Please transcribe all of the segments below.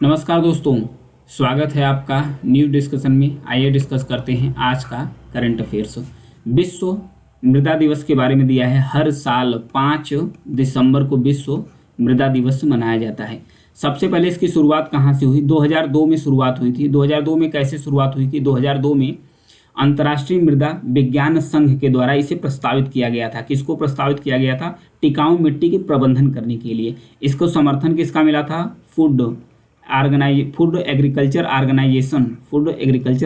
नमस्कार दोस्तों, स्वागत है आपका न्यू डिस्कशन में। आइए डिस्कस करते हैं आज का करंट अफेयर्स। विश्व मृदा दिवस के बारे में दिया है। हर साल 5 दिसंबर को विश्व मृदा दिवस मनाया जाता है। सबसे पहले इसकी शुरुआत कहाँ से हुई? 2002 में शुरुआत हुई थी। 2002 में कैसे शुरुआत हुई थी? 2002 में अंतर्राष्ट्रीय मृदा विज्ञान संघ के द्वारा इसे प्रस्तावित किया गया था। किसको प्रस्तावित किया गया था? टिकाऊ मिट्टी के प्रबंधन करने के लिए। इसको समर्थन किसका मिला था? फूड एग्रीकल्चर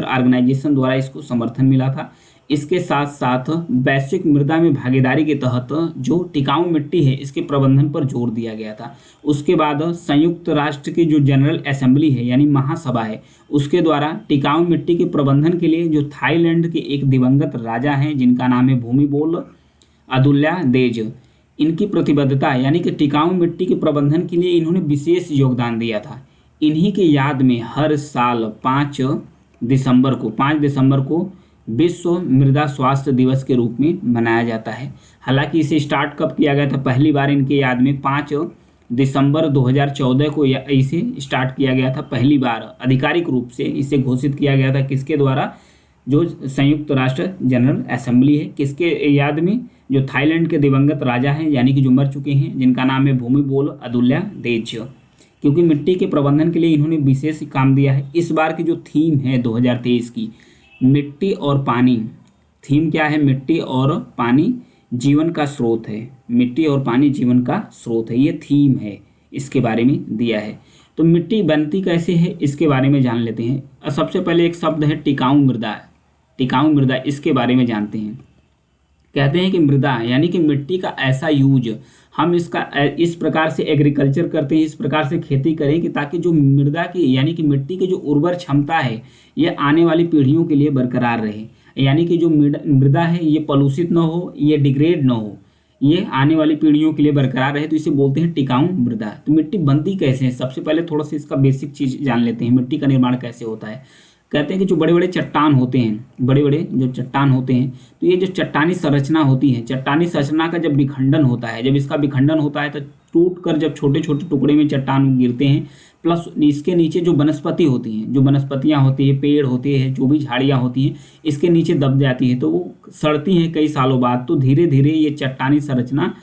ऑर्गेनाइजेशन द्वारा इसको समर्थन मिला था। इसके साथ साथ वैश्विक मृदा में भागीदारी के तहत जो टिकाऊ मिट्टी है इसके प्रबंधन पर जोर दिया गया था। उसके बाद संयुक्त राष्ट्र की जो जनरल असेंबली है यानी महासभा है, उसके द्वारा टिकाऊ मिट्टी के प्रबंधन के लिए जो थाईलैंड के एक दिवंगत राजा हैं जिनका नाम है भूमिबोल अदुल्यादेज, इनकी प्रतिबद्धता यानी कि टिकाऊ मिट्टी के प्रबंधन के लिए इन्होंने विशेष योगदान दिया था। इन्हीं के याद में हर साल 5 दिसंबर को विश्व मृदा स्वास्थ्य दिवस के रूप में मनाया जाता है। हालांकि इसे स्टार्ट कब किया गया था? पहली बार इनके याद में 5 दिसंबर 2014 को इसे स्टार्ट किया गया था। पहली बार आधिकारिक रूप से इसे घोषित किया गया था। किसके द्वारा? जो संयुक्त राष्ट्र जनरल असेंबली है। किसके याद में? जो थाईलैंड के दिवंगत राजा हैं यानी कि जो मर चुके हैं, जिनका नाम है भूमिबोल अदुल्यादेज, क्योंकि मिट्टी के प्रबंधन के लिए इन्होंने विशेष काम दिया है। इस बार की जो थीम है 2023 की, मिट्टी और पानी। थीम क्या है? मिट्टी और पानी जीवन का स्रोत है। मिट्टी और पानी जीवन का स्रोत है, ये थीम है, इसके बारे में दिया है। तो मिट्टी बनती कैसे है इसके बारे में जान लेते हैं। सबसे पहले एक शब्द है टिकाऊ मृदा। टिकाऊ मृदा, इसके बारे में जानते हैं। कहते हैं कि मृदा यानी कि मिट्टी का ऐसा यूज, हम इसका इस प्रकार से एग्रीकल्चर करते हैं, इस प्रकार से खेती करें कि ताकि जो मृदा की यानी कि मिट्टी की जो उर्वर क्षमता है ये आने वाली पीढ़ियों के लिए बरकरार रहे। यानी कि जो मृदा है ये पलूषित न हो, ये डिग्रेड न हो, ये आने वाली पीढ़ियों के लिए बरकरार रहे, तो इसे बोलते हैं टिकाऊ मृदा। तो मिट्टी बनती कैसे है? सबसे पहले थोड़ा सा इसका बेसिक चीज़ जान लेते हैं, मिट्टी का निर्माण कैसे होता है। कहते हैं कि जो बड़े बड़े चट्टान होते हैं, तो ये जो चट्टानी संरचना होती है, चट्टानी संरचना का जब विखंडन होता है, जब इसका विखंडन होता है तो टूट कर जब छोटे छोटे टुकड़े में चट्टान गिरते हैं, प्लस इसके नीचे जो वनस्पति होती हैं, जो वनस्पतियाँ होती है, पेड़ होते हैं, जो भी झाड़ियाँ होती हैं, इसके नीचे दब जाती है तो वो सड़ती हैं कई सालों बाद। तो धीरे धीरे ये चट्टानी संरचना,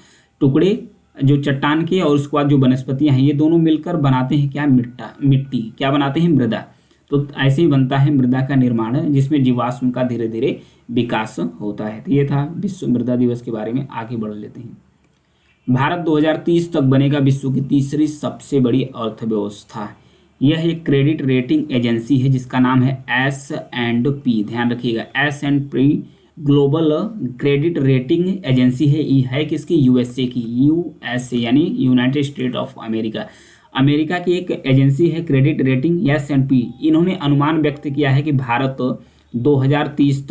टुकड़े जो चट्टान के और उसके बाद जो वनस्पतियाँ हैं, ये दोनों मिलकर बनाते हैं क्या? मिट्टी। क्या बनाते हैं? मृदा। तो ऐसे ही बनता है मृदा का निर्माण, जिसमें जीवाश्म का धीरे धीरे विकास होता है। तो ये था विश्व मृदा दिवस के बारे में। आगे बढ़ लेते हैं। भारत 2030 तक बनेगा विश्व की तीसरी सबसे बड़ी अर्थव्यवस्था। यह एक क्रेडिट रेटिंग एजेंसी है जिसका नाम है S&P। ध्यान रखिएगा, S&P global credit rating agency है। ये है किसकी? यूएसए की। यूएसए यानी United state of America. America की एक एजेंसी है क्रेडिट रेटिंग S&P। इन्होंने अनुमान व्यक्त किया है कि भारत 2030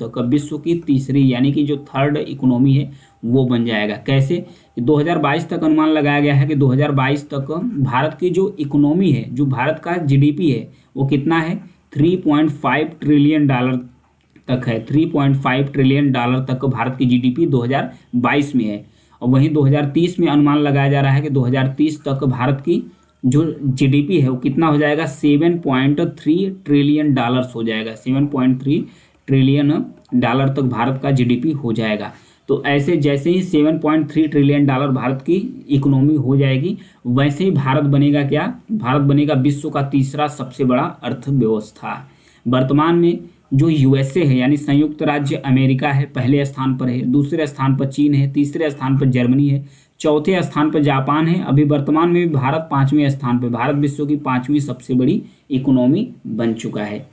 तक विश्व की तीसरी यानी कि जो थर्ड इकोनॉमी है वो बन जाएगा। कैसे? 2022 तक अनुमान लगाया गया है कि 2022 तक भारत की जो इकोनॉमी है, जो भारत का जीडीपी है, वो कितना है? 3.5 ट्रिलियन डॉलर तक है। 3.5 ट्रिलियन डॉलर तक भारत की जीडीपी 2022 में है। और वहीं 2030 में अनुमान लगाया जा रहा है कि 2030 तक भारत की जो जीडीपी है वो कितना हो जाएगा? 7.3 ट्रिलियन डॉलर्स हो जाएगा। 7.3 ट्रिलियन डॉलर तक भारत का जीडीपी हो जाएगा। तो ऐसे जैसे ही 7.3 ट्रिलियन डॉलर भारत की इकोनॉमी हो जाएगी, वैसे ही भारत बनेगा क्या? भारत बनेगा विश्व का तीसरा सबसे बड़ा अर्थव्यवस्था। वर्तमान में जो यूएसए है यानी संयुक्त राज्य अमेरिका है, पहले स्थान पर है। दूसरे स्थान पर चीन है। तीसरे स्थान पर जर्मनी है। चौथे स्थान पर जापान है। अभी वर्तमान में भी भारत 5वें स्थान पर। भारत विश्व की 5वीं सबसे बड़ी इकोनॉमी बन चुका है।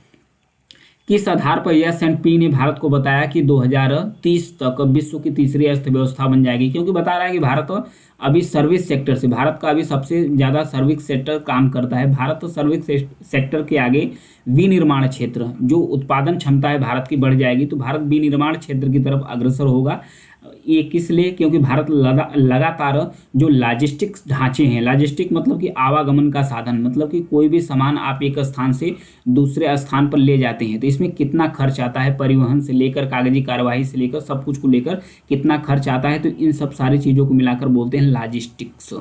किस आधार पर S&P ने भारत को बताया कि 2030 तक विश्व की तीसरी अर्थव्यवस्था बन जाएगी? क्योंकि बता रहा है कि भारत अभी सर्विस सेक्टर से, भारत का अभी सबसे ज़्यादा सर्विस सेक्टर काम करता है। भारत सर्विस सेक्टर के आगे विनिर्माण क्षेत्र, जो उत्पादन क्षमता है भारत की बढ़ जाएगी, तो भारत विनिर्माण क्षेत्र की तरफ अग्रसर होगा। ये किस लिए? क्योंकि भारत लगातार जो लॉजिस्टिक्स ढांचे हैं, लॉजिस्टिक मतलब कि आवागमन का साधन, मतलब कि कोई भी सामान आप एक स्थान से दूसरे स्थान पर ले जाते हैं तो इसमें कितना खर्च आता है, परिवहन से लेकर कागजी कार्यवाही से लेकर सब कुछ को लेकर कितना खर्च आता है, तो इन सब सारी चीज़ों को मिलाकर बोलते हैं लॉजिस्टिक्स।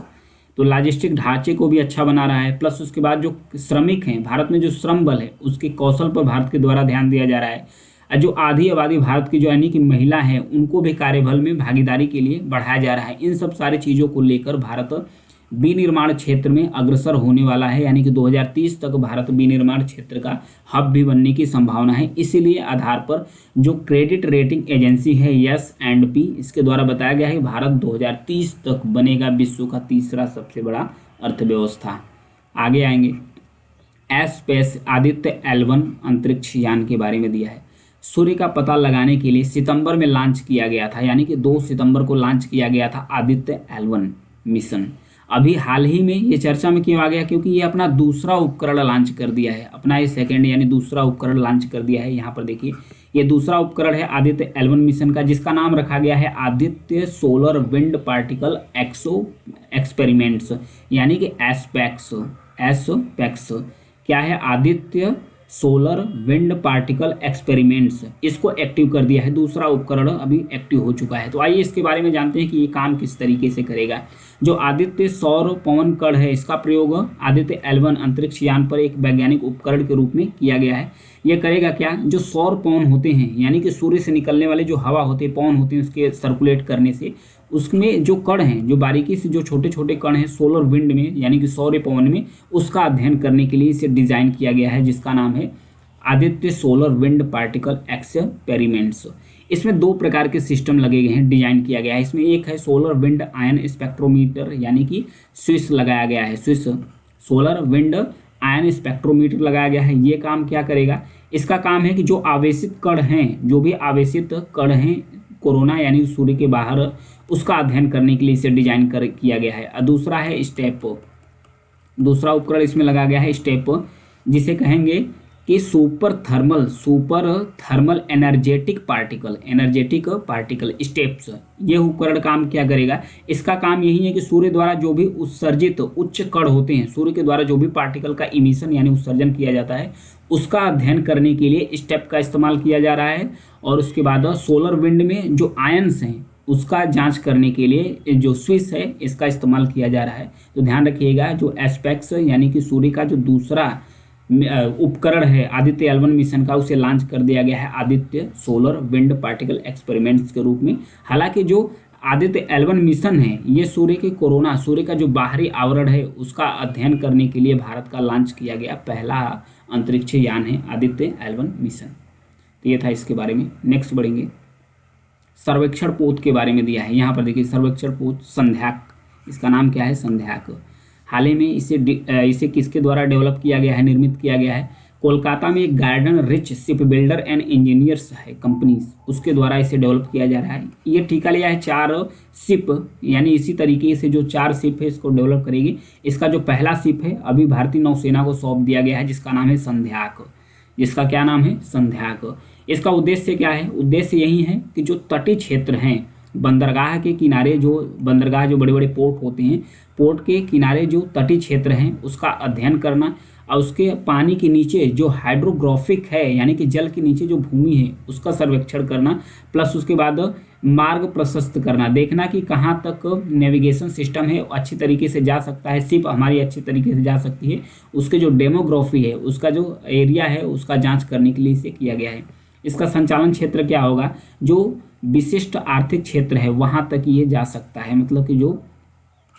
तो लॉजिस्टिक ढांचे को भी अच्छा बना रहा है, प्लस उसके बाद जो श्रमिक हैं भारत में, जो श्रम बल है उसके कौशल पर भारत के द्वारा ध्यान दिया जा रहा है। और जो आधी आबादी भारत की जो यानी कि महिला है उनको भी कार्यबल में भागीदारी के लिए बढ़ाया जा रहा है। इन सब सारी चीज़ों को लेकर भारत विनिर्माण क्षेत्र में अग्रसर होने वाला है, यानी कि 2030 तक भारत विनिर्माण क्षेत्र का हब भी बनने की संभावना है। इसीलिए आधार पर जो क्रेडिट रेटिंग एजेंसी है S&P, इसके द्वारा बताया गया है कि भारत 2030 तक बनेगा विश्व का तीसरा सबसे बड़ा अर्थव्यवस्था। आगे आएंगे, स्पेस आदित्य L1 अंतरिक्ष यान के बारे में दिया है। सूर्य का पता लगाने के लिए सितंबर में लॉन्च किया गया था, यानी कि 2 सितंबर को लॉन्च किया गया था आदित्य L1 मिशन। अभी हाल ही में ये चर्चा में क्यों आ गया, क्योंकि ये अपना दूसरा उपकरण लॉन्च कर दिया है, अपना ये सेकंड यानी दूसरा उपकरण लॉन्च कर दिया है। यहाँ पर देखिए ये दूसरा उपकरण है आदित्य L1 मिशन का, जिसका नाम रखा गया है Aditya solar wind particle experiments, यानी कि एस्पेक्स। क्या है, Aditya solar wind particle experiments, इसको एक्टिव कर दिया है। दूसरा उपकरण अभी एक्टिव हो चुका है। तो आइए इसके बारे में जानते हैं कि ये काम किस तरीके से करेगा। जो आदित्य सौर पवन कण है, इसका प्रयोग आदित्य L1 अंतरिक्ष यान पर एक वैज्ञानिक उपकरण के रूप में किया गया है। यह करेगा क्या, जो सौर पवन होते हैं यानी कि सूर्य से निकलने वाले जो हवा होते हैं, पवन होते हैं, उसके सर्कुलेट करने से उसमें जो कण हैं, जो बारीकी से जो छोटे छोटे कण हैं सोलर विंड में यानी कि सौर पवन में, उसका अध्ययन करने के लिए इसे डिजाइन किया गया है, जिसका नाम है Aditya solar wind particle experiments. इसमें 2 प्रकार के सिस्टम लगे गए हैं, डिजाइन किया गया है। इसमें एक है सोलर विंड आयन स्पेक्ट्रोमीटर, यानी कि स्विस लगाया गया है, Swiss solar wind ion spectrometer लगाया गया है। ये काम क्या करेगा, इसका काम है कि जो आवेशित कण हैं, जो भी आवेशित कण हैं कोरोना यानी सूर्य के बाहर, उसका अध्ययन करने के लिए इसे डिजाइन किया गया है। और दूसरा है स्टेप, दूसरा उपकरण इसमें लगाया गया है स्टेप, जिसे कहेंगे कि super thermal energetic particle steps. ये उपकरण काम क्या करेगा, इसका काम यही है कि सूर्य द्वारा जो भी उत्सर्जित उच्च कण होते हैं, सूर्य के द्वारा जो भी पार्टिकल का इमिशन यानी उत्सर्जन किया जाता है, उसका अध्ययन करने के लिए स्टेप का इस्तेमाल किया जा रहा है। और उसके बाद सोलर विंड में जो आयन्स हैं उसका जांच करने के लिए जो स्विस है इसका इस्तेमाल किया जा रहा है। तो ध्यान रखिएगा, जो एस्पेक्स यानी कि सूर्य का जो दूसरा उपकरण है आदित्य L1 मिशन का, उसे लॉन्च कर दिया गया है Aditya solar wind particle experiments के रूप में। हालांकि जो आदित्य L1 मिशन है ये सूर्य के कोरोना, सूर्य का जो बाहरी आवरण है उसका अध्ययन करने के लिए भारत का लॉन्च किया गया पहला अंतरिक्ष यान है आदित्य L1 मिशन। तो ये था इसके बारे में। नेक्स्ट बढ़ेंगे, सर्वेक्षण पोत के बारे में दिया है। यहाँ पर देखिए सर्वेक्षण पोत संध्याक, इसका नाम क्या है, संध्याक। हाल ही में इसे किसके द्वारा डेवलप किया गया है, निर्मित किया गया है, कोलकाता में एक garden rich ship builder and engineers है कंपनी, उसके द्वारा इसे डेवलप किया जा रहा है। ये ठेका लिया है 4 शिप, यानी इसी तरीके से जो 4 शिप है इसको डेवलप करेगी। इसका जो पहला शिप है अभी भारतीय नौसेना को सौंप दिया गया है, जिसका नाम है संध्याक, जिसका क्या नाम है, संध्याक। इसका उद्देश्य क्या है, उद्देश्य यही है कि जो तटीय क्षेत्र हैं, बंदरगाह के किनारे, जो बंदरगाह जो बड़े बड़े पोर्ट होते हैं, पोर्ट के किनारे जो तटीय क्षेत्र हैं उसका अध्ययन करना, और उसके पानी के नीचे जो हाइड्रोग्राफिक है यानी कि जल के नीचे जो भूमि है उसका सर्वेक्षण करना, प्लस उसके बाद मार्ग प्रशस्त करना, देखना कि कहाँ तक नेविगेशन सिस्टम है अच्छी तरीके से जा सकता है, शिप हमारी अच्छी तरीके से जा सकती है, उसके जो डेमोग्राफी है, उसका जो एरिया है उसका जांच करने के लिए इसे किया गया है। इसका संचालन क्षेत्र क्या होगा, जो विशिष्ट आर्थिक क्षेत्र है वहाँ तक ये जा सकता है, मतलब कि जो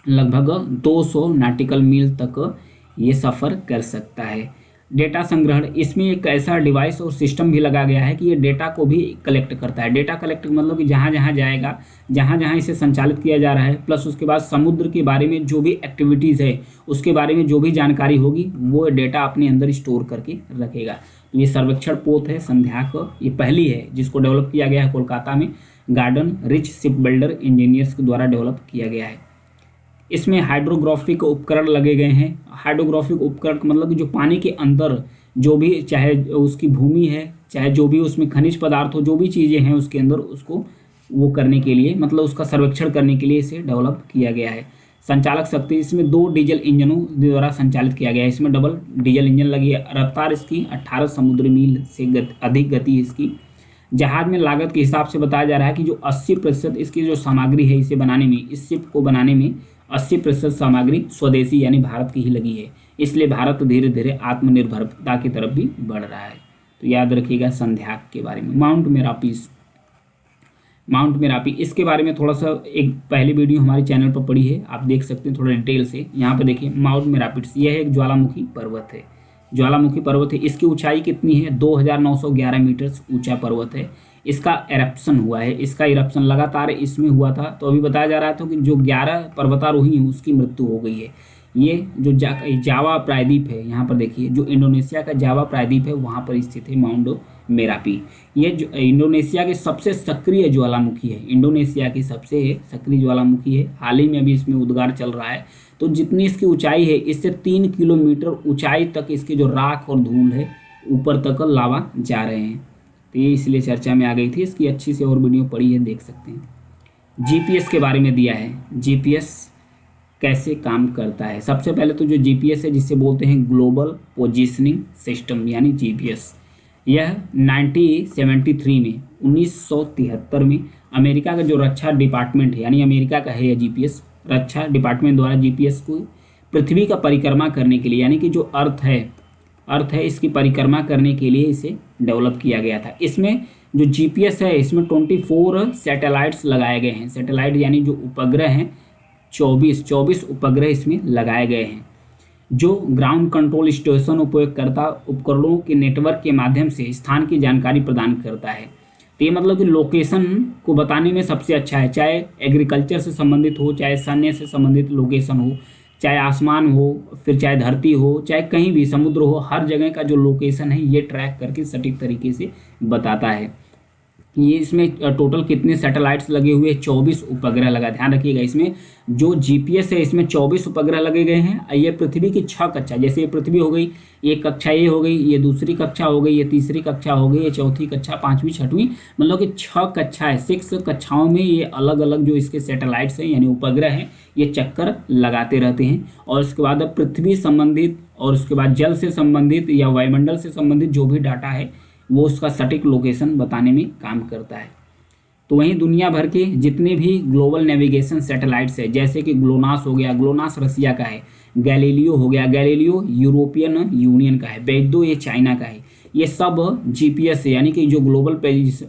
लगभग 200 नॉटिकल मील तक ये सफ़र कर सकता है। डेटा संग्रहण, इसमें एक ऐसा डिवाइस और सिस्टम भी लगा गया है कि ये डेटा को भी कलेक्ट करता है। डेटा कलेक्ट मतलब कि जहाँ जहाँ जाएगा, जहाँ जहाँ इसे संचालित किया जा रहा है, प्लस उसके बाद समुद्र के बारे में जो भी एक्टिविटीज़ है उसके बारे में जो भी जानकारी होगी वो डेटा अपने अंदर स्टोर करके रखेगा। तो ये सर्वेक्षण पोत है संध्याक, ये पहली है जिसको डेवलप किया गया है कोलकाता में, garden rich ship builder engineers के द्वारा डेवलप किया गया है। इसमें हाइड्रोग्राफिक उपकरण लगे गए हैं। हाइड्रोग्राफिक उपकरण मतलब कि जो पानी के अंदर जो भी, चाहे उसकी भूमि है, चाहे जो भी उसमें खनिज पदार्थ हो, जो भी चीज़ें हैं उसके अंदर, उसको वो करने के लिए, मतलब उसका सर्वेक्षण करने के लिए इसे डेवलप किया गया है। संचालक शक्ति, इसमें 2 डीजल इंजनों द्वारा संचालित किया गया है। इसमें डबल डीजल इंजन लगी है। रफ्तार इसकी 18 समुद्री मील से अधिक गति है इसकी। जहाज में लागत के हिसाब से बताया जा रहा है कि जो 80% इसकी जो सामग्री है इसे बनाने में, इस शिप को बनाने में 80% सामग्री स्वदेशी यानी भारत की ही लगी है। इसलिए भारत धीरे धीरे आत्मनिर्भरता की तरफ भी बढ़ रहा है। तो याद रखिएगा संध्याक के बारे में। माउंट मेरापी इसके बारे में थोड़ा सा एक पहली वीडियो हमारे चैनल पर पड़ी है, आप देख सकते हैं थोड़ा डिटेल से। यहाँ पर देखिए माउंट मेरापिड्स, यह एक ज्वालामुखी पर्वत है। ज्वालामुखी पर्वत है, इसकी ऊंचाई कितनी है? 2911 मीटर ऊंचा पर्वत है। इसका एरप्शन हुआ है, इसका इरप्शन लगातार इसमें हुआ था। तो अभी बताया जा रहा था कि जो 11 पर्वतारोही हैं उसकी मृत्यु हो गई है। ये जो जावा प्रायद्वीप है, यहाँ पर देखिए जो इंडोनेशिया का जावा प्रायद्वीप है वहाँ पर स्थित है माउंट मेरापी। ये जो इंडोनेशिया की सबसे सक्रिय ज्वालामुखी है, इंडोनेशिया की सबसे सक्रिय ज्वालामुखी है। हाल ही में अभी इसमें उद्गार चल रहा है। तो जितनी इसकी ऊंचाई है, इससे 3 किलोमीटर ऊंचाई तक इसकी जो राख और धूल है ऊपर तक लावा जा रहे हैं। तो ये इसलिए चर्चा में आ गई थी। इसकी अच्छी से और वीडियो पड़ी है, देख सकते हैं। जीपीएस के बारे में दिया है, जीपीएस कैसे काम करता है। सबसे पहले तो जो जीपीएस है जिसे बोलते हैं ग्लोबल पोजीशनिंग सिस्टम यानी जीपीएस, यह 1973 में अमेरिका का जो रक्षा डिपार्टमेंट है, यानी अमेरिका का है यह जीपीएस, रक्षा डिपार्टमेंट द्वारा जीपीएस को पृथ्वी का परिक्रमा करने के लिए, यानी कि जो अर्थ है इसकी परिक्रमा करने के लिए इसे डेवलप किया गया था। इसमें जो जीपीएस है इसमें 24 सैटेलाइट्स लगाए गए हैं। सैटेलाइट यानी जो उपग्रह हैं, 24 उपग्रह इसमें लगाए गए हैं, जो ग्राउंड कंट्रोल स्टेशन उपयोगकर्ता उपकरणों के नेटवर्क के माध्यम से स्थान की जानकारी प्रदान करता है। तो ये मतलब कि लोकेशन को बताने में सबसे अच्छा है, चाहे एग्रीकल्चर से संबंधित हो, चाहे सैन्य से संबंधित लोकेशन हो, चाहे आसमान हो, फिर चाहे धरती हो, चाहे कहीं भी समुद्र हो, हर जगह का जो लोकेशन है ये ट्रैक करके सटीक तरीके से बताता है। ये इसमें टोटल कितने सैटेलाइट्स लगे हुए? 24 उपग्रह लगा। ध्यान रखिएगा, इसमें जो जीपीएस है इसमें 24 उपग्रह लगे गए हैं। ये पृथ्वी की 6 कक्षा, जैसे ये पृथ्वी हो गई, ये कक्षा ये हो गई, ये दूसरी कक्षा हो गई, ये तीसरी कक्षा हो गई, ये चौथी कक्षा, 5वीं 6वीं, मतलब कि 6 कक्षा है। 6 कक्षाओं में ये अलग अलग जो इसके सैटेलाइट्स हैं यानी उपग्रह हैं ये चक्कर लगाते रहते हैं। और उसके बाद पृथ्वी संबंधित और उसके बाद जल से संबंधित या वायुमंडल से संबंधित जो भी डाटा है वो उसका सटीक लोकेशन बताने में काम करता है। तो वहीं दुनिया भर के जितने भी ग्लोबल नेविगेशन सैटेलाइट्स है, जैसे कि ग्लोनास हो गया, ग्लोनास रसिया का है, गैलीलियो हो गया, गैलीलियो यूरोपियन यूनियन का है, बेइडो ये चाइना का है, ये सब जीपीएस है, यानी कि जो ग्लोबल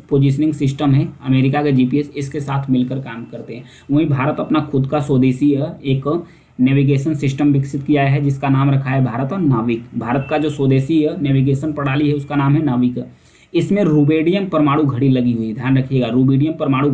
पोजिशनिंग सिस्टम है अमेरिका का जीपीएस, इसके साथ मिलकर काम करते हैं। वहीं भारत अपना खुद का स्वदेशी एक नेविगेशन सिस्टम विकसित किया है जिसका नाम रखा है भारत नाविक। भारत का जो स्वदेशी नेविगेशन प्रणाली है उसका नाम है नाविक। इसमें रुबिडियम परमाणु घड़ी लगी हुई है। ध्यान रखिएगा, रुबिडियम परमाणु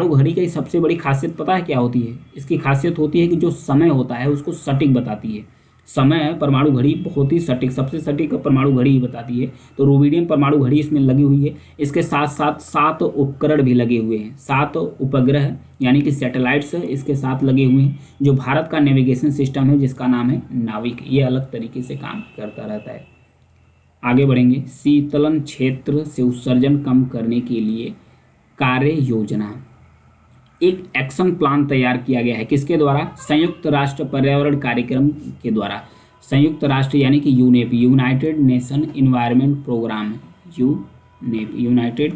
घड़ी की सबसे बड़ी खासियत पता है क्या होती है? इसकी खासियत होती है कि जो समय होता है उसको सटीक बताती है। समय परमाणु घड़ी बहुत ही सटीक, सबसे सटीक परमाणु घड़ी ही बताती है। तो रुबिडियम परमाणु घड़ी इसमें लगी हुई है। इसके साथ साथ 7 उपकरण भी लगे हुए हैं, 7 उपग्रह यानी कि सैटेलाइट्स इसके साथ लगे हुए हैं, जो भारत का नेविगेशन सिस्टम है जिसका नाम है नाविक। ये अलग तरीके से काम करता रहता है। आगे बढ़ेंगे। शीतलन क्षेत्र से उत्सर्जन कम करने के लिए कार्य योजना, एक एक्शन प्लान तैयार किया गया है। किसके द्वारा? संयुक्त राष्ट्र पर्यावरण कार्यक्रम के द्वारा। संयुक्त राष्ट्र यानी कि UNEP, United Nation environment programme, United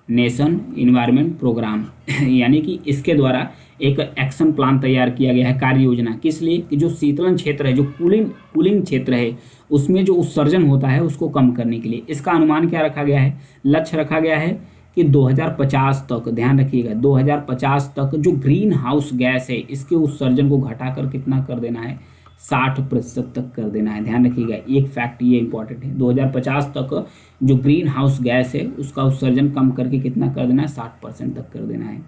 Nation environment programme यानी कि इसके द्वारा एक एक्शन प्लान तैयार किया गया है, कार्य योजना। किस लिए? कि जो शीतलन क्षेत्र है, जो कूलिंग क्षेत्र है, उसमें जो उत्सर्जन होता है उसको कम करने के लिए इसका अनुमान क्या रखा गया है? लक्ष्य रखा गया है कि 2050 तक, ध्यान रखिएगा, 2050 तक जो ग्रीन हाउस गैस है इसके उत्सर्जन को घटाकर कितना कर देना है? 60% तक कर देना है। ध्यान रखिएगा, एक फैक्ट ये इंपॉर्टेंट है, 2050 तक जो ग्रीन हाउस गैस है उसका उत्सर्जन कम करके कितना कर देना है? 60% तक कर देना है।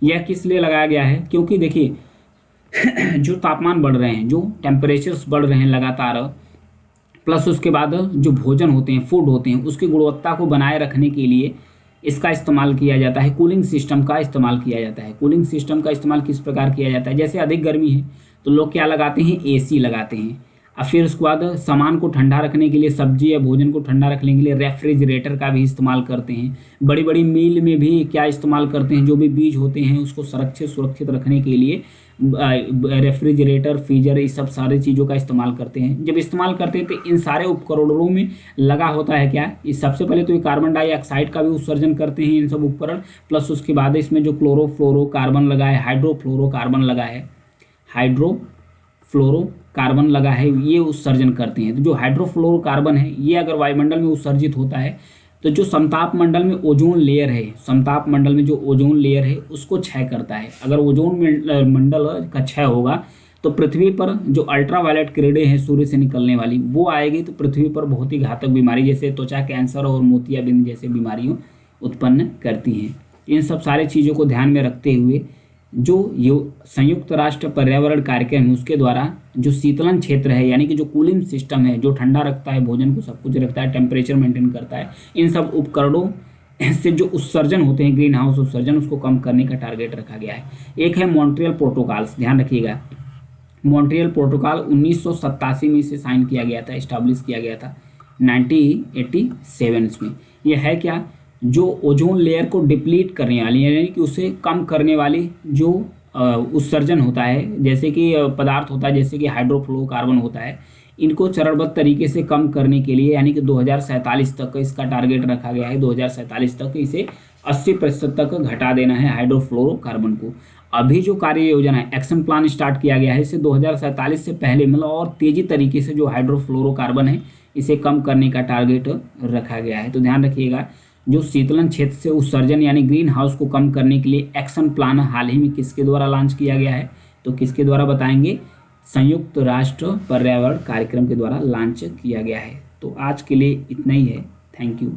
यह किस लिए लगाया गया है? क्योंकि देखिए जो तापमान बढ़ रहे हैं, जो टेम्परेचर्स बढ़ रहे हैं लगातार, प्लस उसके बाद जो भोजन होते हैं, फूड होते हैं, उसकी गुणवत्ता को बनाए रखने के लिए इसका इस्तेमाल किया जाता है, कूलिंग सिस्टम का इस्तेमाल किया जाता है। कूलिंग सिस्टम का इस्तेमाल किस प्रकार किया जाता है? जैसे अधिक गर्मी है तो लोग क्या लगाते हैं? एसी लगाते हैं। और फिर उसके बाद सामान को ठंडा रखने के लिए, सब्जी या भोजन को ठंडा रखने के लिए रेफ्रिजरेटर का भी इस्तेमाल करते हैं। बड़ी बड़ी मील में भी क्या इस्तेमाल करते हैं? जो भी बीज होते हैं उसको सुरक्षित रखने के लिए रेफ्रिजरेटर, फ्रीजर, ये सब सारी चीज़ों का इस्तेमाल करते हैं। जब इस्तेमाल करते हैं तो इन सारे उपकरणों में लगा होता है क्या? इस सबसे पहले तो ये कार्बन डाइऑक्साइड का भी उत्सर्जन करते हैं इन सब उपकरण, प्लस उसके बाद इसमें जो क्लोरोफ्लोरोकार्बन लगा है, हाइड्रोफ्लोरोकार्बन लगा है, हाइड्रोफ्लोरोकार्बन लगा है, ये उत्सर्जन करते हैं। तो जो हाइड्रोफ्लोरोकार्बन है ये अगर वायुमंडल में उत्सर्जित होता है तो जो समताप मंडल में ओजोन लेयर है, समताप मंडल में जो ओजोन लेयर है उसको क्षय करता है। अगर ओजोन मंडल का क्षय होगा तो पृथ्वी पर जो अल्ट्रावायलेट किरणें हैं सूर्य से निकलने वाली वो आएगी, तो पृथ्वी पर बहुत ही घातक बीमारी जैसे त्वचा कैंसर और मोतियाबिंद जैसे बीमारियों उत्पन्न करती हैं। इन सब सारे चीज़ों को ध्यान में रखते हुए जो ये संयुक्त राष्ट्र पर्यावरण कार्यक्रम है उसके द्वारा जो शीतलन क्षेत्र है यानी कि जो कूलिंग सिस्टम है, जो ठंडा रखता है भोजन को, सब कुछ रखता है, टेम्परेचर मेंटेन करता है, इन सब उपकरणों से जो उत्सर्जन होते हैं ग्रीन हाउस उत्सर्जन उसको कम करने का टारगेट रखा गया है। एक है मॉन्ट्रियल प्रोटोकॉल्स, ध्यान रखिएगा। मॉन्ट्रियल प्रोटोकॉल 1987 में इसे साइन किया गया था, इस्टाब्लिश किया गया था 1987 में। यह है क्या, जो ओजोन लेयर को डिप्लीट करने वाली यानी कि उसे कम करने वाली जो उत्सर्जन होता है, जैसे कि पदार्थ होता है जैसे कि हाइड्रोफ्लोरोकार्बन होता है, इनको चरणबद्ध तरीके से कम करने के लिए यानी कि 2047 तक इसका टारगेट रखा गया है। 2047 तक इसे 80% तक घटा देना है हाइड्रोफ्लोरोकार्बन को। अभी जो कार्य योजना है, एक्शन प्लान स्टार्ट किया गया है, इसे 2047 से पहले मतलब और तेजी तरीके से जो हाइड्रोफ्लोरोकार्बन है इसे कम करने का टारगेट रखा गया है। तो ध्यान रखिएगा, जो शीतलन क्षेत्र से उत्सर्जन यानी ग्रीन हाउस को कम करने के लिए एक्शन प्लान हाल ही में किसके द्वारा लॉन्च किया गया है, तो किसके द्वारा बताएंगे, संयुक्त राष्ट्र पर्यावरण कार्यक्रम के द्वारा लॉन्च किया गया है। तो आज के लिए इतना ही है। Thank you.